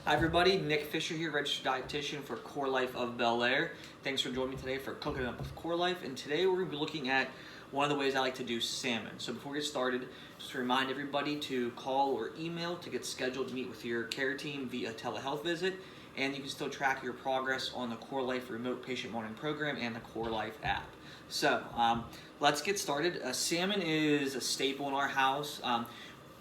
Hi everybody, Nick Fisher here, registered dietitian for CoreLife of Bel Air. Thanks for joining me today for Cooking Up with CoreLife, and today we're going to be looking at one of the ways I like to do salmon. So before we get started, just to remind everybody to call or email to get scheduled to meet with your care team via telehealth visit, and you can still track your progress on the CoreLife remote patient monitoring program and the CoreLife app. So let's get started. Salmon is a staple in our house.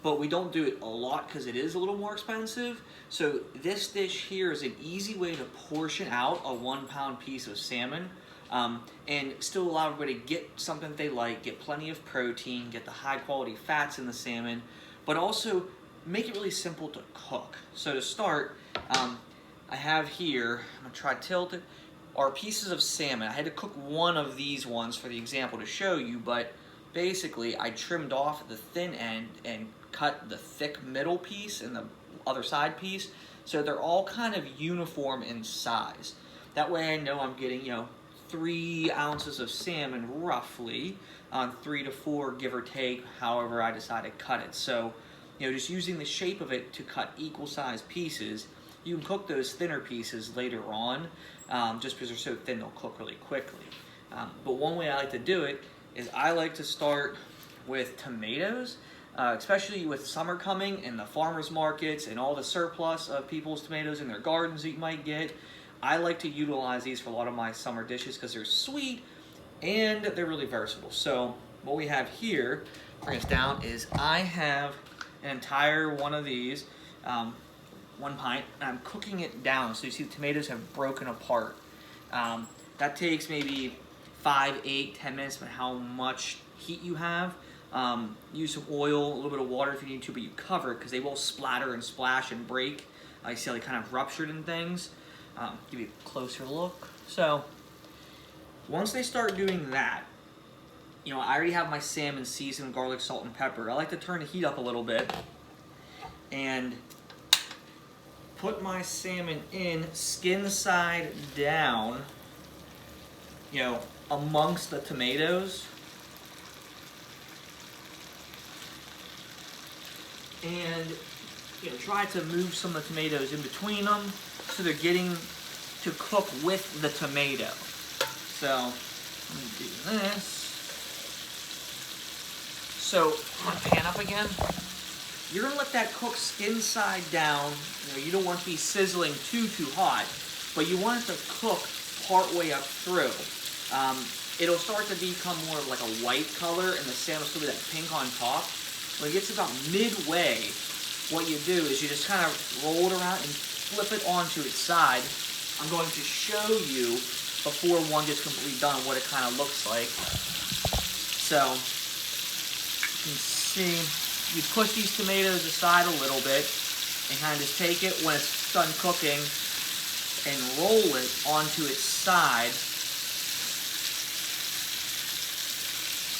But we don't do it a lot because it is a little more expensive. So this dish here is an easy way to portion out a 1 pound piece of salmon and still allow everybody to get something that they like, get plenty of protein, get the high quality fats in the salmon, but also make it really simple to cook. So to start, I have here, I'm gonna try to tilt it, are pieces of salmon. I had to cook one of these ones for the example to show you, but basically I trimmed off the thin end and cut the thick middle piece and the other side piece so they're all kind of uniform in size. That way I know I'm getting 3 ounces of salmon roughly, 3 to 4 give or take, however I decide to cut it. So just using the shape of it to cut equal size pieces. You can cook those thinner pieces later on just because they're so thin they'll cook really quickly. But one way I like to do it is I like to start with tomatoes, especially with summer coming and the farmers markets and all the surplus of people's tomatoes in their gardens that you might get. I like to utilize these for a lot of my summer dishes because they're sweet and they're really versatile. So what we have here, bring us down, is I have an entire one of these, 1 pint, and I'm cooking it down. So you see the tomatoes have broken apart. That takes maybe 5, 8, 10 minutes, but how much heat you have. Use some oil, a little bit of water if you need to, but you cover it because they will splatter and splash and break. I see how they kind of ruptured and things. Give you a closer look. So once they start doing that, I already have my salmon seasoned with garlic, salt, and pepper. I like to turn the heat up a little bit and put my salmon in skin side down, amongst the tomatoes. And try to move some of the tomatoes in between them so they're getting to cook with the tomato. So let me do this. So I'm gonna pan up again. You're gonna let that cook skin side down. You don't want to be sizzling too hot, but you want it to cook part way up through. It'll start to become more like a white color and the salmon will still be that pink on top. When it gets about midway, what you do is you just kind of roll it around and flip it onto its side. I'm going to show you before one gets completely done what it kind of looks like. So you can see, you push these tomatoes aside a little bit and kind of just take it when it's done cooking and roll it onto its side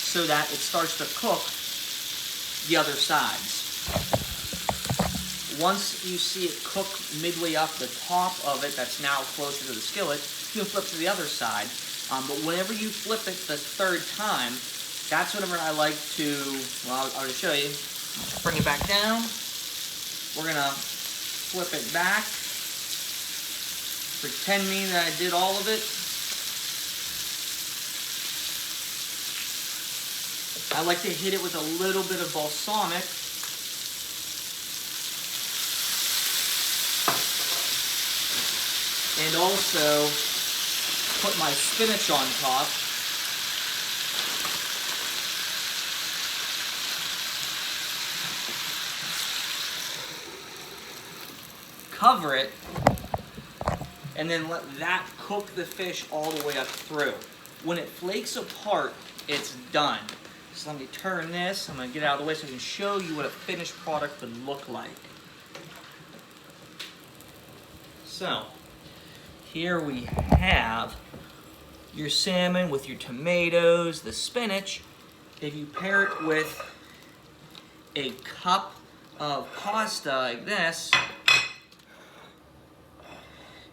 so that it starts to cook the other sides. Once you see it cook midway up the top of it, that's now closer to the skillet, you can flip to the other side. But whenever you flip it the third time, that's whenever I like to, well, I'll just show you. Bring it back down. We're gonna flip it back. Pretend me that I did all of it. I like to hit it with a little bit of balsamic. And also put my spinach on top. Cover it, and then let that cook the fish all the way up through. When it flakes apart, it's done. So let me turn this. I'm going to get it out of the way so I can show you what a finished product would look like. So here we have your salmon with your tomatoes, the spinach. If you pair it with a cup of pasta like this,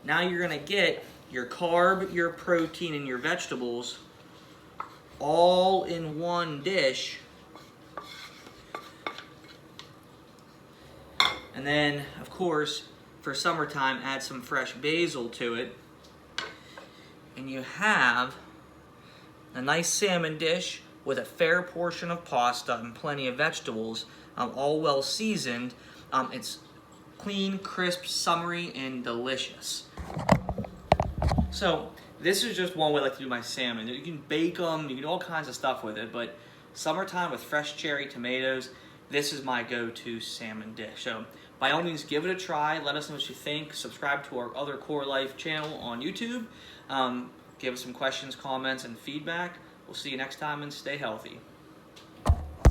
now you're going to get your carb, your protein, and your vegetables all in one dish. And then, of course, for summertime, add some fresh basil to it. And you have a nice salmon dish with a fair portion of pasta and plenty of vegetables, all well seasoned. It's clean, crisp, summery, and delicious. So this is just one way I like to do my salmon. You can bake them, you can do all kinds of stuff with it, but summertime with fresh cherry tomatoes, this is my go-to salmon dish. So by all means, give it a try. Let us know what you think. Subscribe to our other CoreLife channel on YouTube. Give us some questions, comments, and feedback. We'll see you next time, and stay healthy.